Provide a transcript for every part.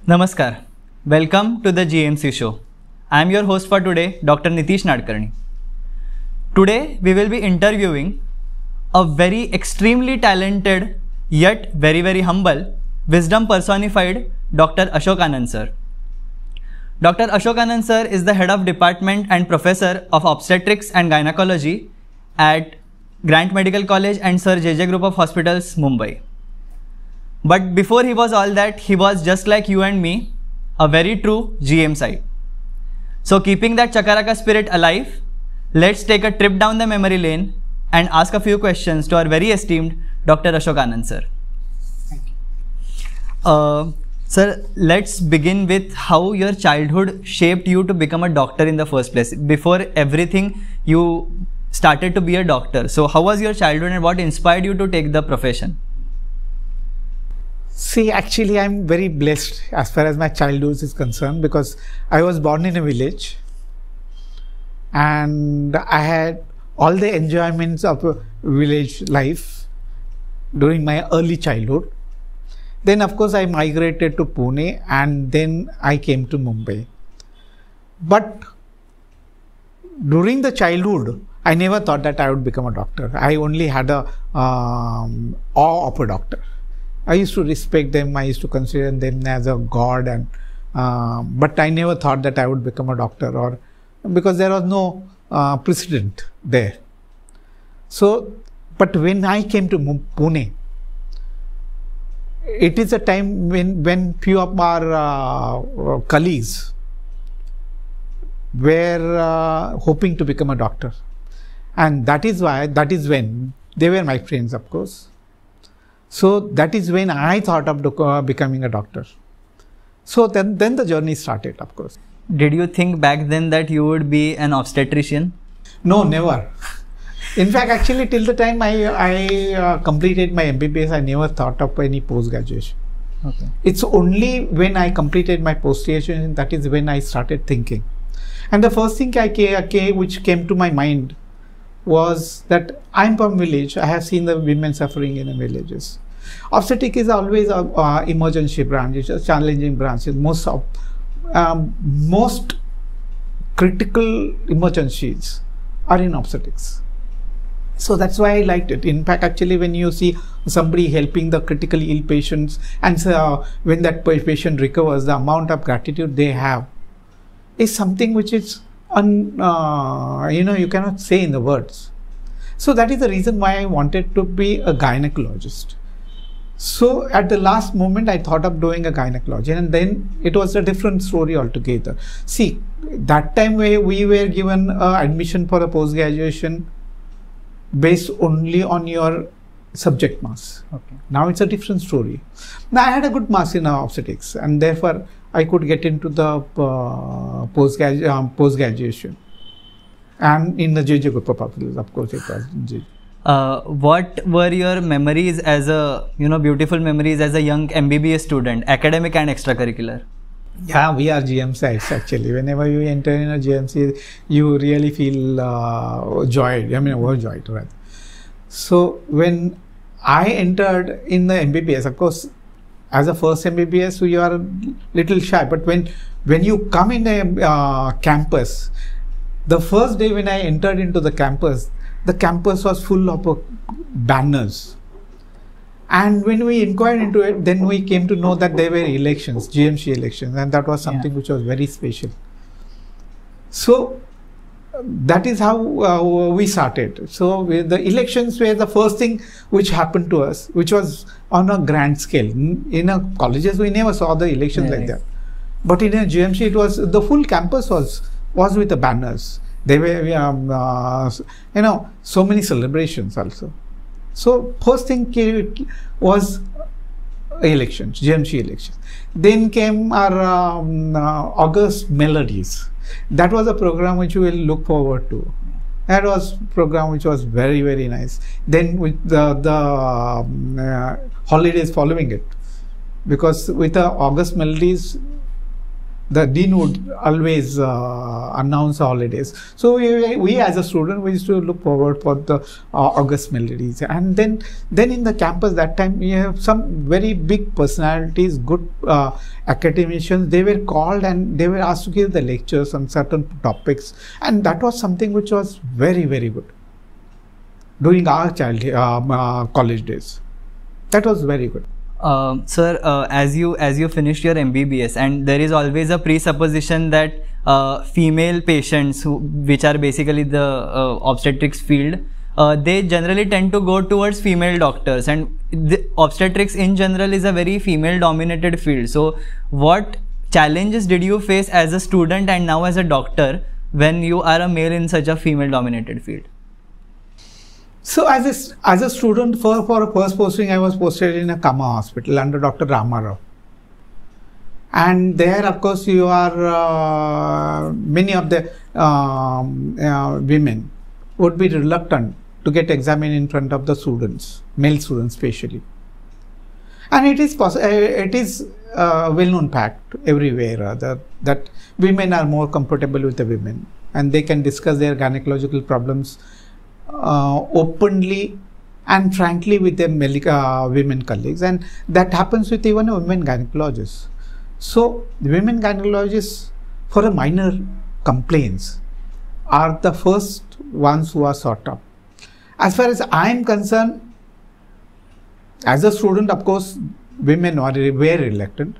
Namaskar. Welcome to the GMC show. I am your host for today, Dr. Nitish Nadkarni. Today we will be interviewing a very extremely talented yet very humble wisdom personified Dr. Ashok Anand Sir. Dr. Ashok Anand Sir is the head of department and professor of Obstetrics and Gynaecology at Grant Medical College and Sir JJ Group of Hospitals, Mumbai. But before he was all that, he was just like you and me, a very true GMCite. So keeping that Chakaraka spirit alive, let's take a trip down the memory lane and ask a few questions to our very esteemed Dr. Ashok Anand Sir. Thank you. Sir, let's begin with how your childhood shaped you to become a doctor in the first place. Before everything, you started to be a doctor. So how was your childhood and what inspired you to take the profession? See, actually, I'm very blessed as far as my childhood is concerned, because I was born in a village and I had all the enjoyments of a village life during my early childhood. Then, of course, I migrated to Pune and then I came to Mumbai. But during the childhood, I never thought that I would become a doctor. I only had a awe of a doctor. I used to respect them, I used to consider them as a god, and but I never thought that I would become a doctor, or because there was no precedent there. So, but when I came to Pune, it is a time when few of our colleagues were hoping to become a doctor, and that is when they were my friends, of course. So that is when I thought of becoming a doctor. So then the journey started, of course. Did you think back then that you would be an obstetrician? No, never. In fact, actually, till the time I completed my MBBS, I never thought of any post-graduation. Okay. It's only when I completed my post-graduation that is when I started thinking. And the first thing which came to my mind was that I'm from village. I have seen the women suffering in the villages. Obstetrics is always a emergency branch. It's a challenging branch. Most critical emergencies are in obstetrics. So that's why I liked it. In fact, actually, when you see somebody helping the critically ill patients, and when that patient recovers, the amount of gratitude they have is something which is you cannot say in the words. So that is the reason why I wanted to be a gynecologist. So at the last moment, I thought of doing a gynecology, and then it was a different story altogether. See, that time we were given admission for a post-graduation based only on your subject mass. Okay. Now it's a different story. Now I had a good mass in obstetrics, and therefore I could get into the post-graduation. And in the JJ Group of Hospitals, of course, it was JJ. What were your memories as a, beautiful memories as a young MBBS student, academic and extracurricular? Yeah, we are GMCites actually. Whenever you enter in a GMC, you really feel overjoyed, right? So when I entered in the MBBS, of course, as a first MBBS, you are a little shy. But when you come in the campus, the first day when I entered into the campus was full of banners. And when we inquired into it, then we came to know that there were elections, GMC elections, and that was something which was very special. So that is how we started. So the elections were the first thing which happened to us, which was on a grand scale. In colleges, we never saw the elections like that. But in a GMC, it was the full campus was with the banners. There were, so many celebrations also. So first thing was elections, GMC elections. Then came our August Melodies. That was a program which we will look forward to. That was a program which was very, very nice. Then with the holidays following it, because with the August Melodies, the dean would always announce holidays. So we as a student, we used to look forward for the August melodies. And then in the campus that time, we have some very big personalities, good academicians. They were called and they were asked to give the lectures on certain topics. And that was something which was very, very good during our college days. That was very good. Sir, as you finished your MBBS, and there is always a presupposition that female patients, which are basically the obstetrics field, they generally tend to go towards female doctors, and the obstetrics in general is a very female dominated field. So what challenges did you face as a student and now as a doctor when you are a male in such a female dominated field? So as a student, for a first posting, I was posted in a Kama hospital under Dr. Ramarao. And there, of course, you are, many of the women would be reluctant to get examined in front of the students, male students especially. And it is a well-known fact everywhere that women are more comfortable with the women, and they can discuss their gynecological problems openly and frankly with their women colleagues, and that happens with even women gynecologists. So the women gynecologists, for a minor complaints, are the first ones who are sought up. As far as I am concerned, as a student, of course, women were reluctant.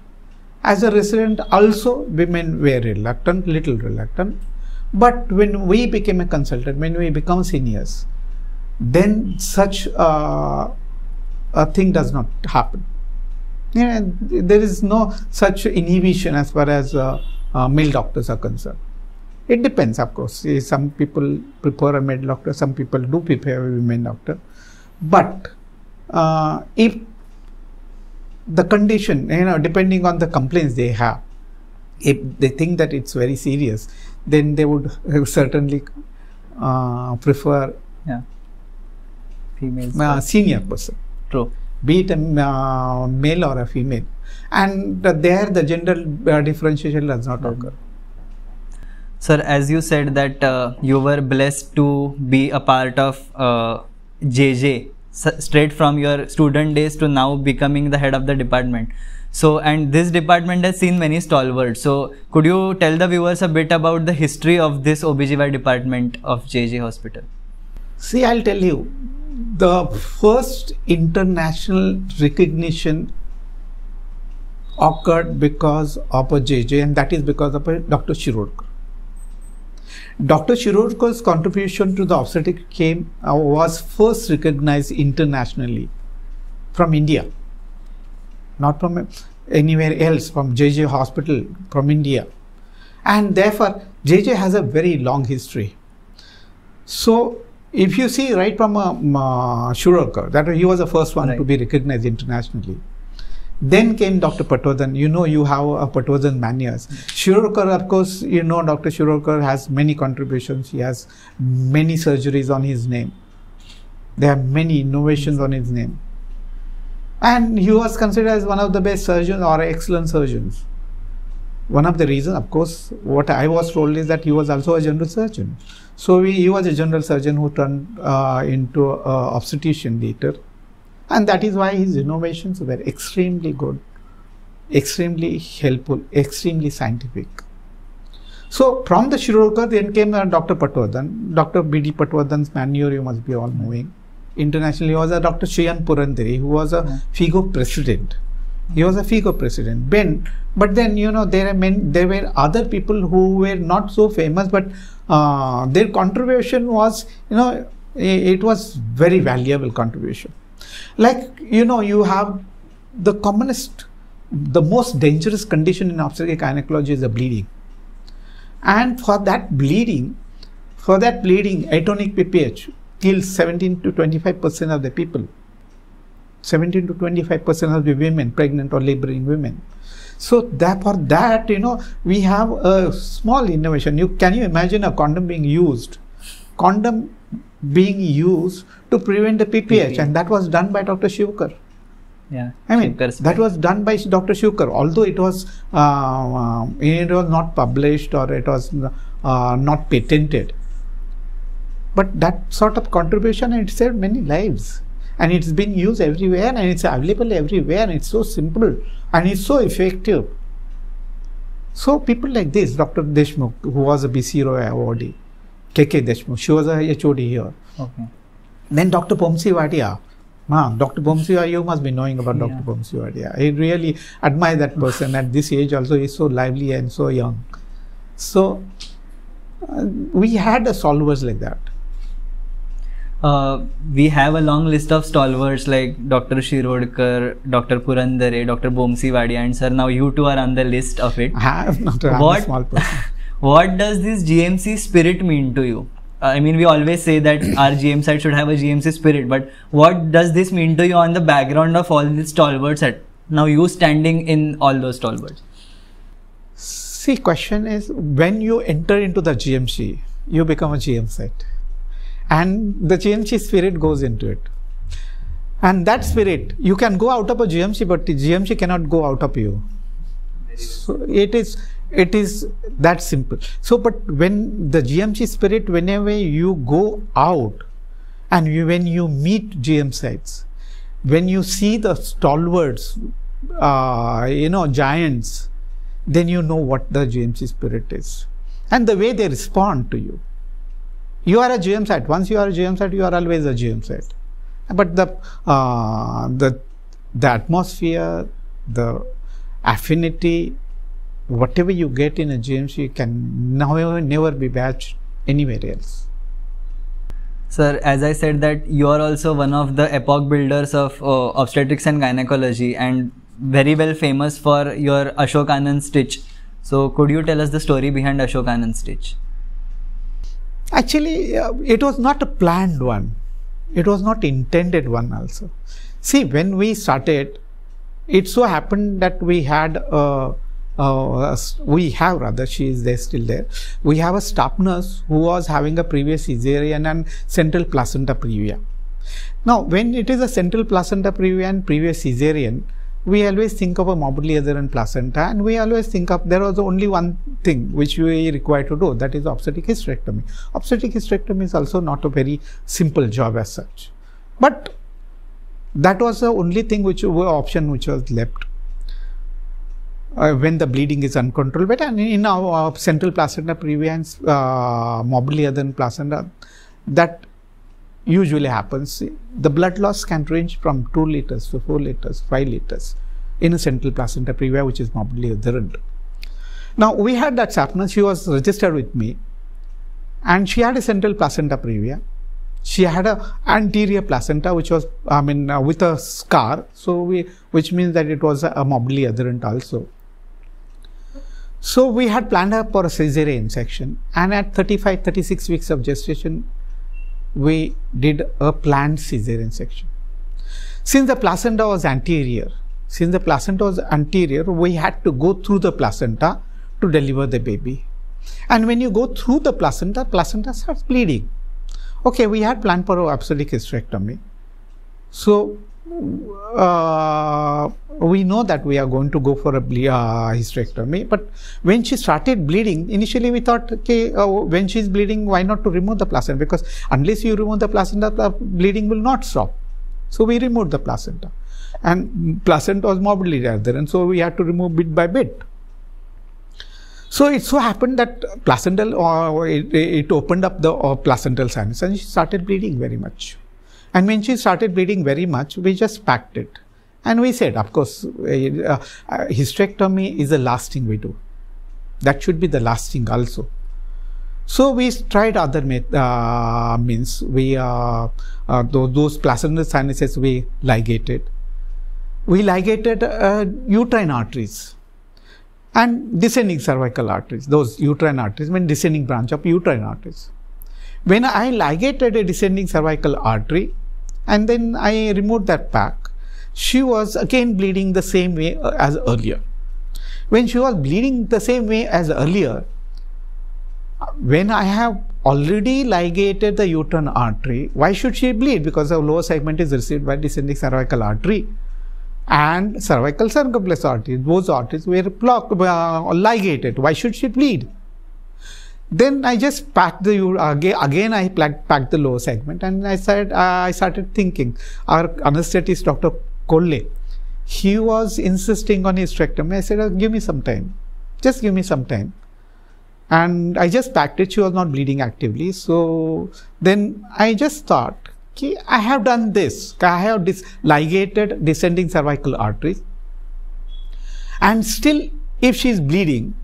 As a resident, also women were reluctant, little reluctant. But when we became a consultant, when we become seniors, then such a thing does not happen. There is no such inhibition as far as male doctors are concerned. It depends, of course. Some people prefer a male doctor, some people do prefer a women doctor. But if the condition, depending on the complaints they have, if they think that it's very serious, then they would certainly prefer female senior person. True. Be it a male or a female. And there the gender differentiation does not occur. Sir, as you said that you were blessed to be a part of JJ, straight from your student days to now becoming the head of the department. So, and this department has seen many stalwarts. So, could you tell the viewers a bit about the history of this OBGYN department of JJ Hospital? See, I'll tell you, the first international recognition occurred because of a JJ, and that is because of a Dr. Shirokar. Dr. Shirokar's contribution to the obstetrics was first recognized internationally from India. Not from anywhere else, from JJ Hospital, from India. And therefore, JJ has a very long history. So, if you see right from Shirokar, that he was the first one to be recognized internationally. Then came Dr. Patwardhan. You have a Patwardhan manias. Shirokar, of course, Dr. Shirokar has many contributions. He has many surgeries on his name. There are many innovations on his name. And he was considered as one of the best surgeons or excellent surgeons. One of the reasons, of course, what I was told is that he was also a general surgeon. So he was a general surgeon who turned into an obstetrician later. And that is why his innovations were extremely good, extremely helpful, extremely scientific. So from the Shirokar, then came Dr. Patwardhan. Dr. B.D. Patwardhan's manual you must be all knowing. Internationally, was a Dr. Shayan Purandare, who was a FIGO president. He was a FIGO president. But then, there were other people who were not so famous, but their contribution was, it was very valuable contribution. Like, you have the commonest, the most dangerous condition in obstetric gynecology is the bleeding. And for that bleeding, atonic PPH kills 17 to 25% of the people. 17 to 25% of the women, pregnant or laboring women. So therefore that, we have a small innovation. Can you imagine a condom being used? Condom being used to prevent the PPH, and that was done by Dr. Shirokar. Yeah. I mean, Shukar's that spine. was done by Dr. Shukar, although it was not published or it was not patented. But that sort of contribution, it saved many lives. And it's been used everywhere and it's available everywhere and it's so simple and it's so effective. So people like this, Dr. Deshmukh, who was a BC Roy awardee, KK Deshmukh, she was a HOD here. Okay. Then Dr. Pomsi Wadia. Dr. Pomsi Wadia, you must be knowing about Yeah. Dr. Pomsi Wadia. I really admire that person at this age also. He's so lively and so young. So we had solvers like that. We have a long list of stalwarts like Dr. Shirodkar, Dr. Purandare, Dr. Bomsi Wadia, and sir, now you two are on the list of it. I'm not a small person. What does this GMC Spirit mean to you? I mean, we always say that our GMCite should have a GMC Spirit, but what does this mean to you on the background of all these stalwarts? Now you standing in all those stalwarts. See, question is, when you enter into the GMC, you become a GMCite. And the GMC spirit goes into it. And that spirit, you can go out of a GMC, but the GMC cannot go out of you. So it is that simple. So, but when the GMC spirit, whenever you go out and when you meet GMCites, when you see the stalwarts, giants, then you know what the GMC spirit is. And the way they respond to you. You are a GMCite. Once you are a GMCite, you are always a GMCite. But the atmosphere, the affinity, whatever you get in a GMC can never be matched anywhere else. Sir, as I said that you are also one of the epoch builders of obstetrics and gynecology and very well famous for your Ashok Anand Stitch. So could you tell us the story behind Ashok Anand Stitch? Actually, it was not a planned one. It was not intended one also. See, when we started, it so happened that we have she is there, still there. We have a staff nurse who was having a previous cesarean and central placenta previa. Now, when it is a central placenta previa and previous cesarean, we always think of a morbidly adherent placenta, and we always think of there was only one thing which we require to do, that is obstetric hysterectomy. Obstetric hysterectomy is also not a very simple job as such, but that was the only thing option which was left when the bleeding is uncontrolled. But in our central placenta previa and morbidly adherent placenta, that usually happens. The blood loss can range from 2 liters to 4 liters, 5 liters in a central placenta previa which is morbidly adherent. Now, we had that staff nurse, she was registered with me and she had a central placenta previa. She had a anterior placenta which was, with a scar, which means that it was a morbidly adherent also. So, we had planned her for a cesarean section, and at 35-36 weeks of gestation, we did a planned cesarean section. Since the placenta was anterior, we had to go through the placenta to deliver the baby. And when you go through the placenta starts bleeding. Okay, we had planned for obstetric hysterectomy. So, we know that we are going to go for a hysterectomy, but when she started bleeding, initially we thought, okay, when she is bleeding, why not to remove the placenta? Because unless you remove the placenta, the bleeding will not stop. So we removed the placenta, and placenta was morbidly adherent, so we had to remove bit by bit. So it so happened that it opened up the placental sinus and she started bleeding very much. And when she started bleeding very much, we just packed it. And we said, of course, hysterectomy is the last thing we do. That should be the last thing also. So we tried other means. Those placental sinuses we ligated. We ligated uterine arteries and descending cervical arteries. Those uterine arteries mean descending branch of uterine arteries. When I ligated a descending cervical artery and then I removed that pack, she was again bleeding the same way as earlier. When she was bleeding the same way as earlier, when I have already ligated the uterine artery, why should she bleed? Because the lower segment is received by descending cervical artery. and cervical circumflex arteries. Those arteries were blocked, ligated. Why should she bleed? Then I just packed the again. I packed the lower segment, and I started thinking. Our anesthetist, Dr. Kolle, he was insisting on hysterectomy. I said, "Give me some time. Just give me some time." And I just packed it. She was not bleeding actively. So then I just thought, okay, I have done this. I have ligated descending cervical arteries, and still, if she is bleeding,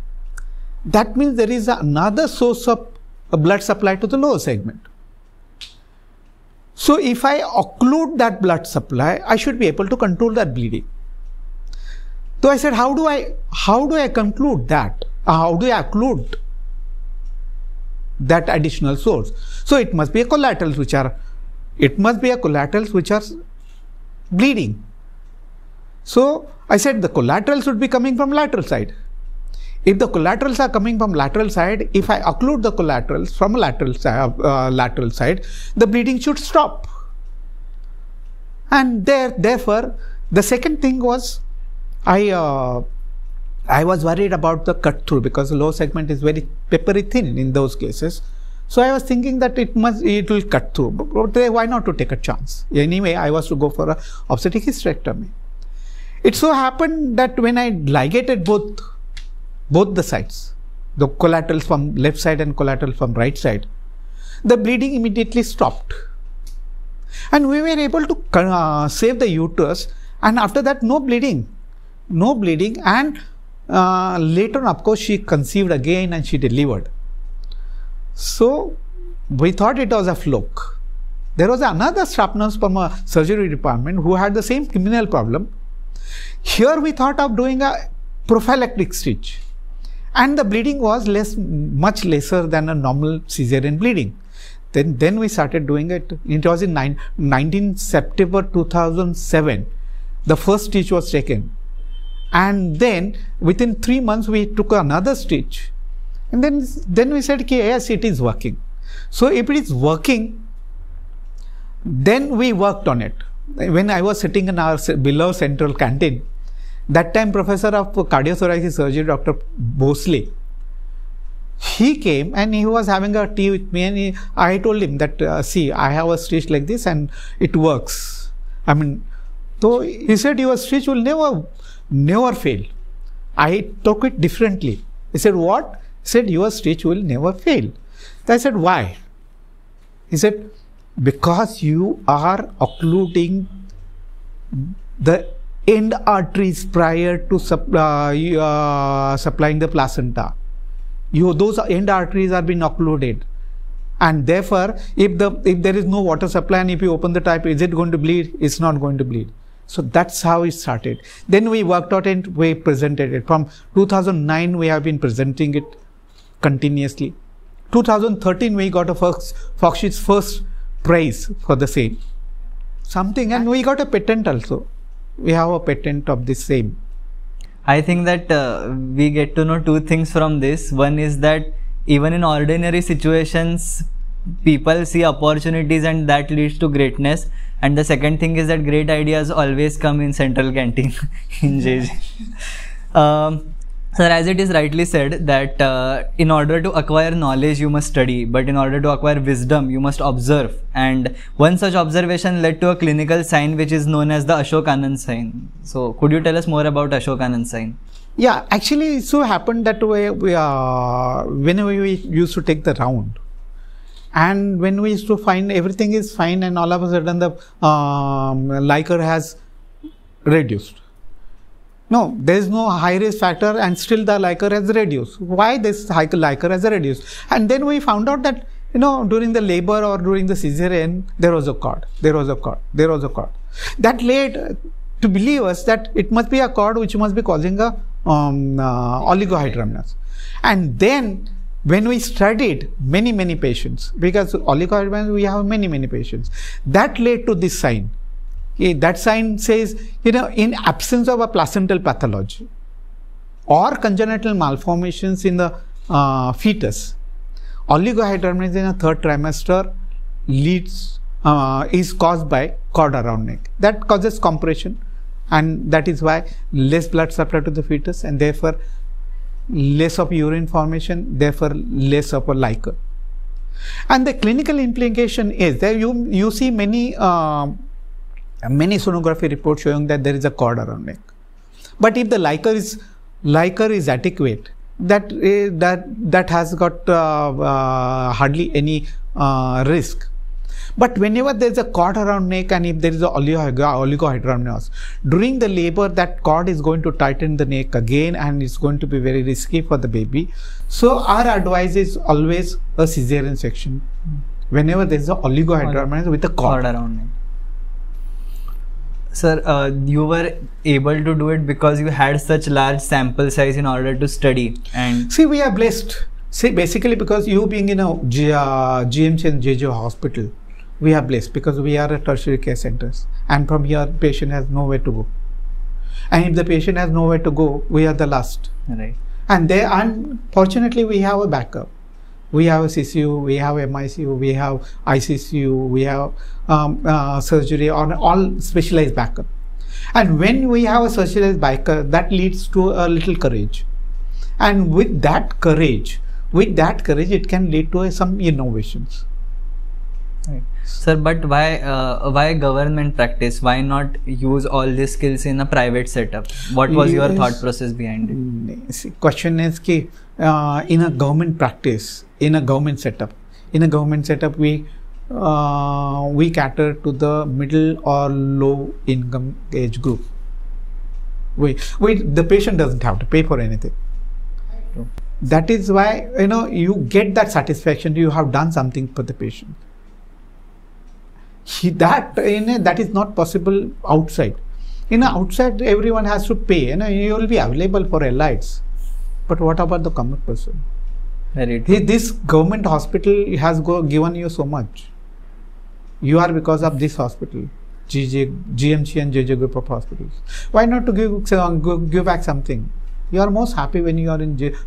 that means there is another source of blood supply to the lower segment. So if I occlude that blood supply, I should be able to control that bleeding. So I said, how do I conclude that? How do I occlude that additional source? So it must be a collaterals which are bleeding. So I said the collaterals would be coming from lateral side. If the collaterals are coming from lateral side, if I occlude the collaterals from lateral side, the bleeding should stop. And therefore, the second thing was, I was worried about the cut through, because the lower segment is very peppery thin in those cases. So I was thinking that it will cut through. But why not to take a chance? Anyway, I was to go for a obstetric hysterectomy. It so happened that when I ligated both the sides, the collaterals from left side and collateral from right side, the bleeding immediately stopped. And we were able to save the uterus, and after that no bleeding. And later on, of course, she conceived again and she delivered. So we thought it was a fluke. There was another staff nurse from a surgery department who had the same criminal problem. Here we thought of doing a prophylactic stitch, and the bleeding was much lesser than a normal cesarean bleeding. Then we started doing it. It was in 19 September 2007. The first stitch was taken. And then within 3 months we took another stitch. And then we said, okay, yes, it is working. So if it is working, then we worked on it. When I was sitting in our below central canteen, that time Professor of Cardiothoracic Surgery, Dr. Bosley, he came and he was having a tea with me, and I told him that, see, I have a stitch like this and it works. I mean, so he said, your stitch will never fail. I took it differently. He said, what? He said, your stitch will never fail. I said, why? He said, because you are occluding the end arteries prior to supplying the placenta. Those end arteries are being occluded, and therefore, if there is no water supply and if you open the tap, is it going to bleed? It's not going to bleed. So that's how it started. Then we worked out and we presented it. From 2009, we have been presenting it continuously. 2013, we got a Fox's first prize for the same. And we got a patent also. We have a patent of the same. I think that we get to know two things from this. One is that even in ordinary situations, people see opportunities and that leads to greatness. And the second thing is that great ideas always come in central canteen in JJ. Sir, as it is rightly said that in order to acquire knowledge, you must study, but in order to acquire wisdom, you must observe. And one such observation led to a clinical sign which is known as the Ashok Anand Sign. So, could you tell us more about Ashok Anand Sign? Yeah, actually, it so happened that whenever we used to take the round, and when we used to find everything is fine, and all of a sudden the liquor has reduced. No, there is no high risk factor and still the liquor has reduced. Why this liquor has reduced? And then we found out that, during the labor or during the cesarean, there was a cord. That led to believe us that it must be a cord which must be causing a oligohydramine. And then when we studied many patients, because oligohydramine we have many patients, that led to this sign. That sign says, in absence of a placental pathology or congenital malformations in the fetus, oligohydramine in a third trimester is caused by cord around neck. That causes compression, and that is why less blood supply to the fetus, and therefore less of urine formation, therefore less of a liquor. And the clinical implication is that you see many sonography reports showing that there is a cord around neck. But if the liquor is adequate, that has got hardly any risk. But whenever there is a cord around neck, and if there is a oligohydramine, during the labor that cord is going to tighten the neck again, and it's going to be very risky for the baby. So our advice is always a cesarean section whenever there is a oligohydramine with a cord around neck. Sir, you were able to do it because you had such large sample size in order to study. And see, we are blessed. See, basically because you being in a GMC and JJH hospital, we are blessed because we are at tertiary care centers, and from here patient has nowhere to go. And if the patient has nowhere to go, we are the last. Right. And unfortunately we have a backup. We have a CCU, we have MICU, we have ICCU, we have surgery on all specialized backup. And when we have a specialized backup, that leads to a little courage. And with that courage, it can lead to some innovations. Right. Sir, but why government practice? Why not use all these skills in a private setup? What was your thought process behind it? See, question is ki, in a government practice, in a government setup, we cater to the middle or low income age group. The patient doesn't have to pay for anything. That is why you get that satisfaction. You have done something for the patient. That is not possible outside. Outside everyone has to pay. You will be available for elites. But what about the common person? This government hospital has given you so much. You are because of this hospital, GMC and JJ group of hospitals. Why not to give back something? You are most happy when you are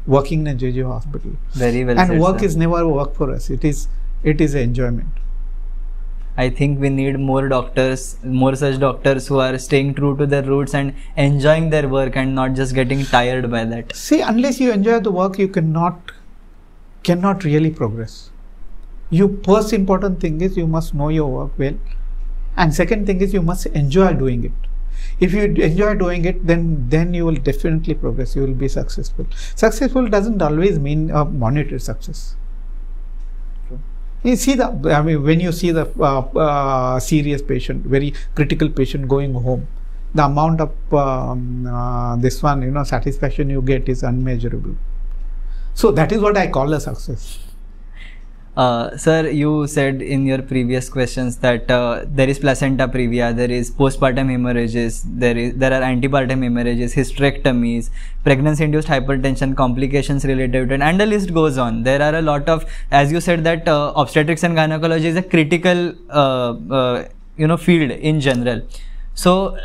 working in a JJ hospital. Very well and said, work sir. is never work for us. It is enjoyment. I think we need more such doctors who are staying true to their roots and enjoying their work and not just getting tired by that. See, unless you enjoy the work, you cannot really progress. First important thing is you must know your work well, and second thing is you must enjoy doing it. If you enjoy doing it, then you will definitely progress. You will be successful. Successful doesn't always mean a monetary success. You see when you see the serious patient, very critical patient going home, the amount of satisfaction you get is unmeasurable. So that is what I call a success. Sir, you said in your previous questions that there is placenta previa, there is postpartum hemorrhages, there are antepartum hemorrhages, hysterectomies, pregnancy-induced hypertension, complications related to it, and the list goes on. There are a lot of, as you said, that obstetrics and gynecology is a critical field in general. So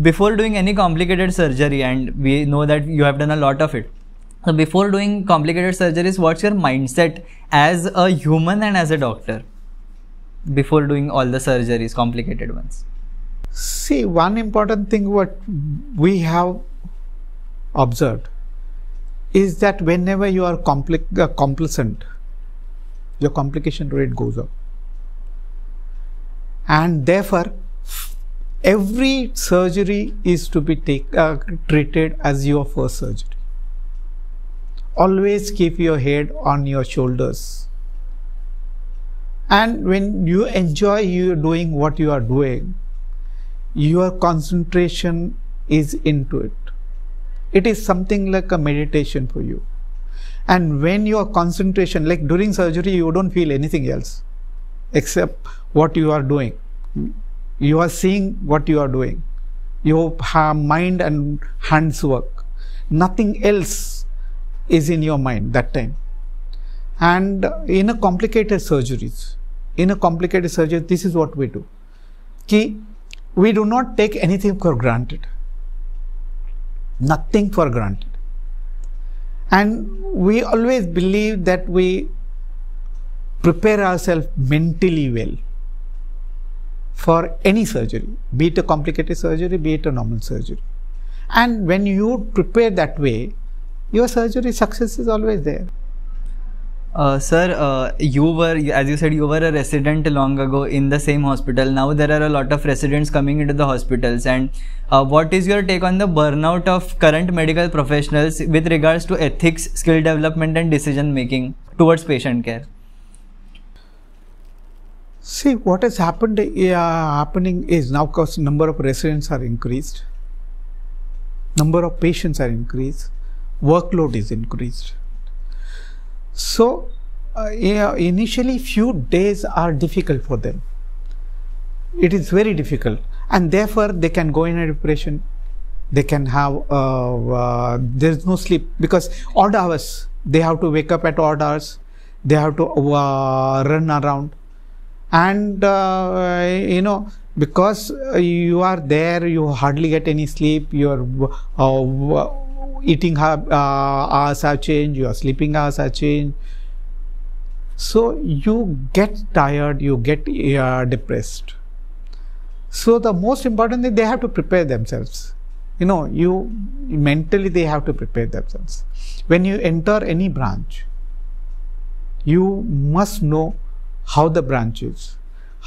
before doing any complicated surgery, and we know that you have done a lot of it, so before doing complicated surgeries, what's your mindset as a human and as a doctor before doing all the surgeries, complicated ones? See, one important thing what we have observed is that whenever you are complacent, your complication rate goes up. And therefore, every surgery is to be treated as your first surgery. Always keep your head on your shoulders. And when you enjoy doing what you are doing, your concentration is into it. It is something like a meditation for you. And when your concentration, like during surgery, you don't feel anything else except what you are doing. You are seeing what you are doing. Your mind and hands work. Nothing else is in your mind that time. And in a complicated surgery, this is what we do. We do not take anything for granted. Nothing for granted. And we always believe that we prepare ourselves mentally well for any surgery, be it a complicated surgery, be it a normal surgery. And when you prepare that way, your surgery success is always there. Sir, you were, as you said, you were a resident long ago in the same hospital. Now there are a lot of residents coming into the hospitals. And what is your take on the burnout of current medical professionals with regards to ethics, skill development and decision making towards patient care? See, what has happening is now, because number of residents are increased, number of patients are increased, workload is increased. So, initially few days are difficult for them. It is very difficult, and therefore they can go in a depression. They can have, there is no sleep, because odd hours, they have to wake up at odd hours, they have to run around. And because you are there, you hardly get any sleep, your eating hours have changed, your sleeping hours have changed. So you get tired, you get depressed. So the most important thing, they have to prepare themselves. Mentally they have to prepare themselves. When you enter any branch, you must know how the branch is,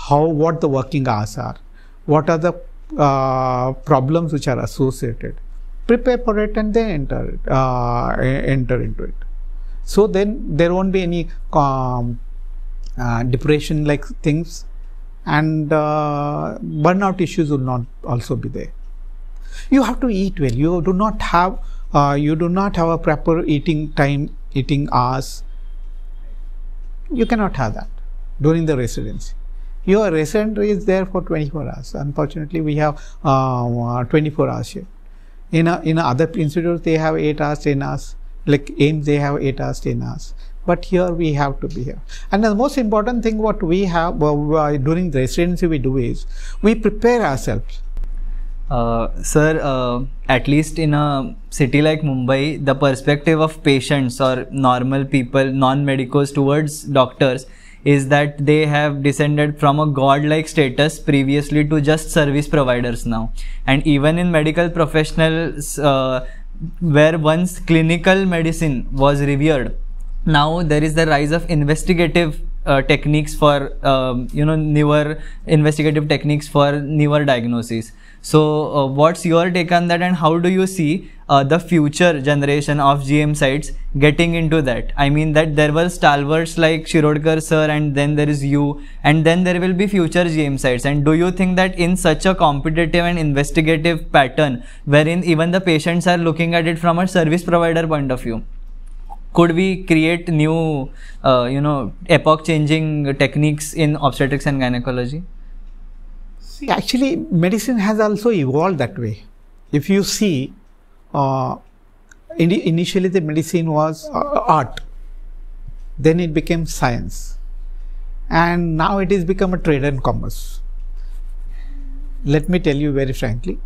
what the working hours are, what are the problems which are associated. Prepare for it and then enter into it. So then there won't be any depression like things, and burnout issues will not also be there. You have to eat well. You do not have a proper eating time, eating hours. You cannot have that during the residency. Your resident is there for 24 hours. Unfortunately, we have 24 hours here. In other institutes, they have 8 hours, 10 hours. Like AIMS, they have 8 hours, 10 hours. But here we have to be here. And the most important thing what we have during the residency we do is, we prepare ourselves. Sir, at least in a city like Mumbai, the perspective of patients or normal people, non-medicos towards doctors is that they have descended from a godlike status previously to just service providers now. And even in medical professionals, where once clinical medicine was revered, now there is the rise of investigative techniques for newer investigative techniques for newer diagnoses. So what's your take on that, and how do you see the future generation of GMCites getting into that? I mean that there were stalwarts like Shirodkar sir, and then there is you, and then there will be future GMCites. And do you think that in such a competitive and investigative pattern, wherein even the patients are looking at it from a service provider point of view, could we create new, epoch-changing techniques in obstetrics and gynecology? See, actually, medicine has also evolved that way. If you see, initially the medicine was art, then it became science, and now it has become a trade and commerce. Let me tell you very frankly.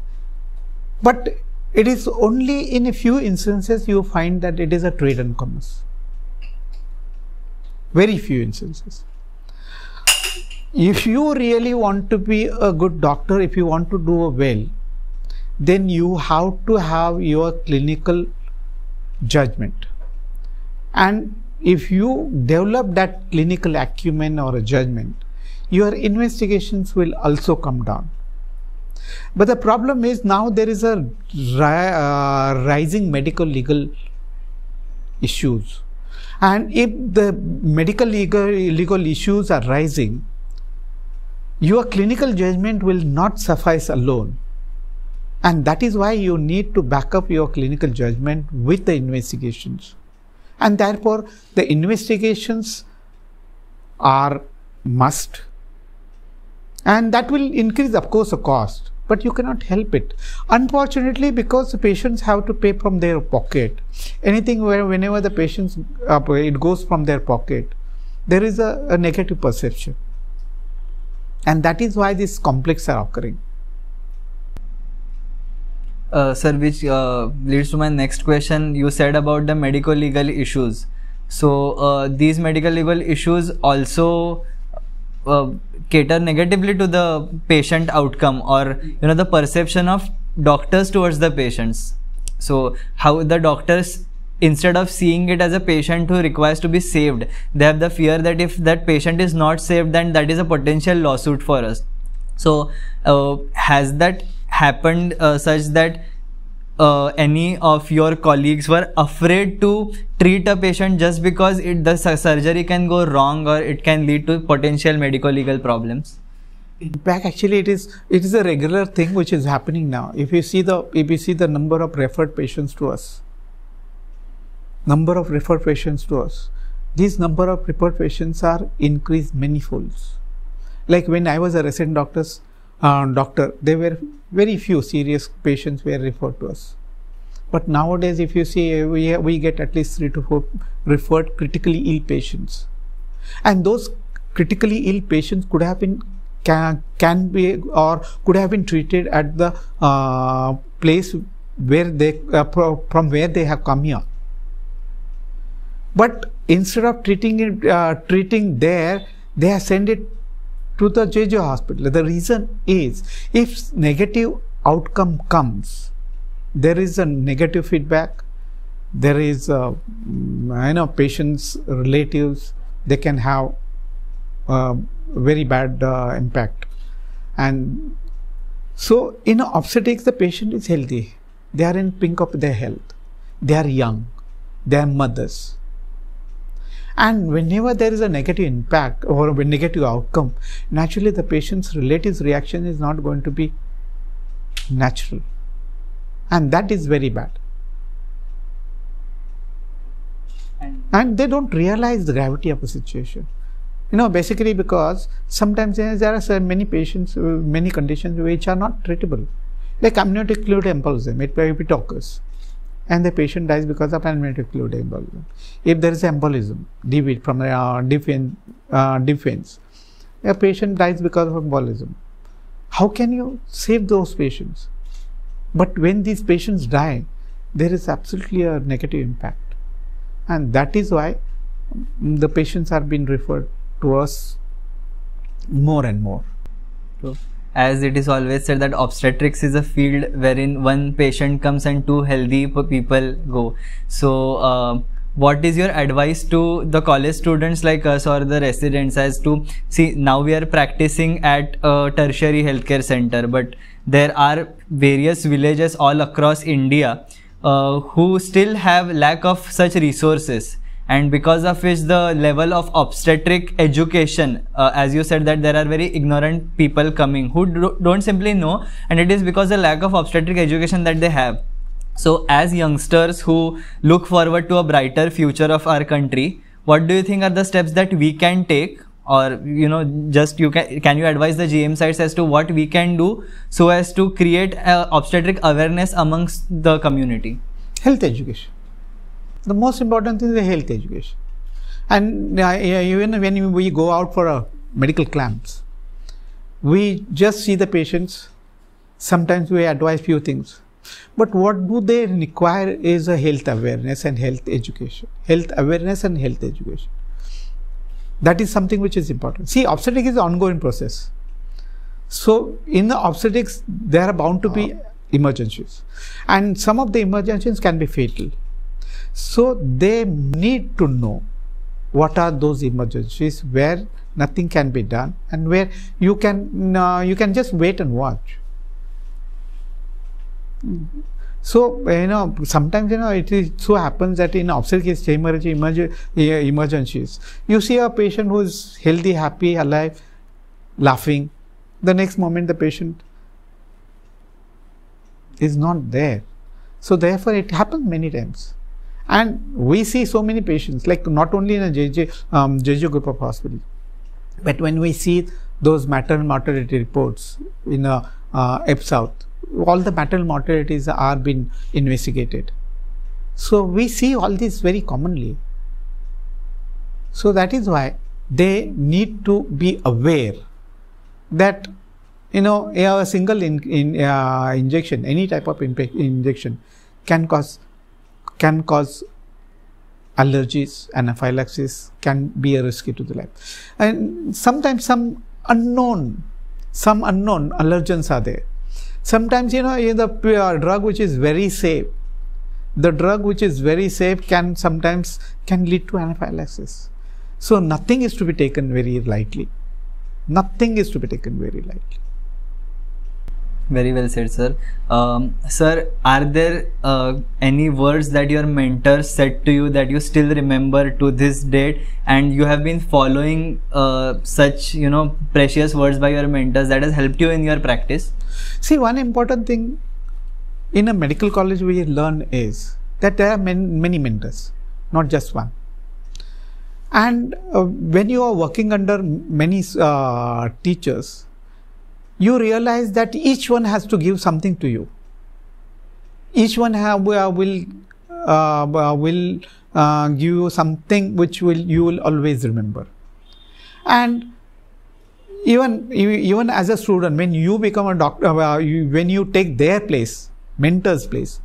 But it is only in a few instances you find that it is a trade and commerce. Very few instances. If you really want to be a good doctor, if you want to do well, then you have to have your clinical judgment. And if you develop that clinical acumen or a judgment, your investigations will also come down. But the problem is, now there is a rising medical legal issues. And if the medical legal issues are rising, your clinical judgment will not suffice alone. And that is why you need to back up your clinical judgment with the investigations. And therefore, the investigations are must. And that will increase, of course, the cost. But you cannot help it. Unfortunately, because the patients have to pay from their pocket. Anything whenever the patients, it goes from their pocket, there is a negative perception. And that is why these conflicts are occurring. Sir, which leads to my next question. You said about the medical legal issues. So these medical legal issues also cater negatively to the patient outcome, or the perception of doctors towards the patients. So how the doctors, instead of seeing it as a patient who requires to be saved, they have the fear that if that patient is not saved, then that is a potential lawsuit for us. So has that happened such that any of your colleagues were afraid to treat a patient just because the surgery can go wrong, or it can lead to potential medical legal problems? In fact, actually, it is a regular thing which is happening now. If you see the number of referred patients to us, these number of referred patients are increased many folds. Like when I was a resident doctor, there were very few serious patients were referred to us. But nowadays, if you see, we get at least 3 to 4 referred critically ill patients, and those critically ill patients could have been can be or could have been treated at the place where they from where they have come here. But instead of treating there, they have sent it to the JJ hospital. The reason is, if negative outcome comes, there is a negative feedback. There is patients' relatives, they can have very bad impact. And so in obstetrics, the patient is healthy. They are in pink of their health. They are young. They are mothers. And whenever there is a negative impact or a negative outcome, naturally the patient's relative's reaction is not going to be natural. And that is very bad. And they don't realize the gravity of the situation. Basically because sometimes there are so many patients, many conditions which are not treatable. Like amniotic fluid embolism, it occurs. And the patient dies because of amniotic fluid embolism. If there is embolism, DV from defense, a patient dies because of embolism. How can you save those patients? But when these patients die, there is absolutely a negative impact. And that is why the patients are being referred to us more and more. So, as it is always said that obstetrics is a field wherein one patient comes and 2 healthy people go. So what is your advice to the college students like us or the residents, as to see, now we are practicing at a tertiary healthcare center, but there are various villages all across India who still have lack of such resources, and because of which the level of obstetric education, as you said that there are very ignorant people coming who don't simply know, and it is because the lack of obstetric education that they have. So as youngsters who look forward to a brighter future of our country, what do you think are the steps that we can take, or can you advise the GMCites as to what we can do so as to create obstetric awareness amongst the community? Health education. The most important thing is the health education. And even when we go out for medical camps, we just see the patients. Sometimes we advise few things. But what do they require is a health awareness and health education. Health awareness and health education. That is something which is important. See, obstetrics is an ongoing process. So in the obstetrics, there are bound to be emergencies. And some of the emergencies can be fatal. So they need to know what are those emergencies where nothing can be done and where you can just wait and watch. So sometimes it so happens that in obstetrics emergencies, you see a patient who is healthy, happy, alive, laughing. The next moment the patient is not there. So therefore it happens many times. And we see so many patients, like not only in a JJ group of hospital, but when we see those maternal mortality reports in Ep South, all the maternal mortalities are being investigated. So we see all this very commonly. So that is why they need to be aware that a single injection, any type of injection can cause allergies, anaphylaxis can be a risky to the life. And sometimes some unknown allergens are there. Sometimes, the drug which is very safe, can lead to anaphylaxis. So nothing is to be taken very lightly. Very well said, sir. Sir, are there any words that your mentor said to you that you still remember to this date, and you have been following such precious words by your mentors that has helped you in your practice? See, one important thing in a medical college we learn is that there are many mentors, not just one. And when you are working under many teachers, you realize that each one has to give something to you. Each one will give you something which you will always remember. And even as a student, when you become a doctor, when you take their place, mentor's place,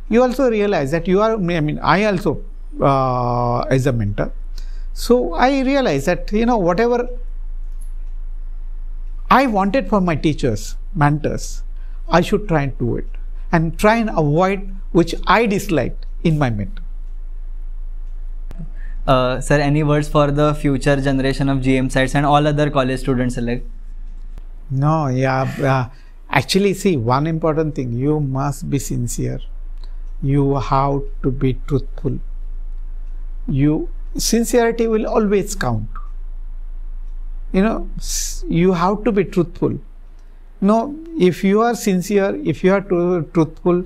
you also realize that you are. I also as a mentor, so I realize that whatever I wanted from my teachers, mentors, I should try and do it and try and avoid which I disliked in my mentor. Sir, any words for the future generation of GMCites and all other college students alike? No, actually, see, one important thing, you must be sincere. You have to be truthful. Sincerity will always count. You have to be truthful. If you are sincere, if you are truthful,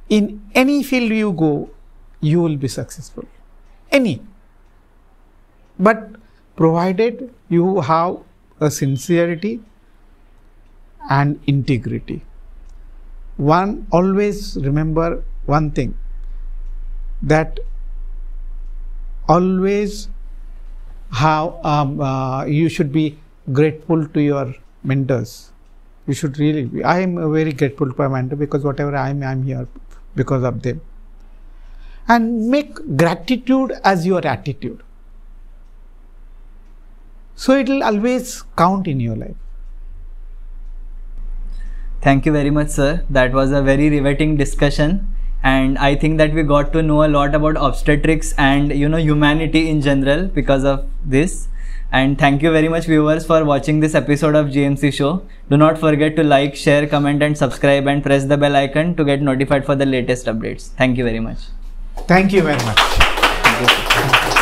in any field you go, you will be successful. Any. But provided you have a sincerity and integrity. Always remember one thing, that always you should be grateful to your mentors. You should really be. I am very grateful to my mentor, because whatever I am here because of them. And make gratitude as your attitude. So it will always count in your life. Thank you very much, sir. That was a very riveting discussion, and I think that we got to know a lot about obstetrics and humanity in general because of this. And thank you very much, viewers, for watching this episode of GMC Show. Do not forget to like, share, comment and subscribe, and press the bell icon to get notified for the latest updates. Thank you very much. Thank you very much. Thank you.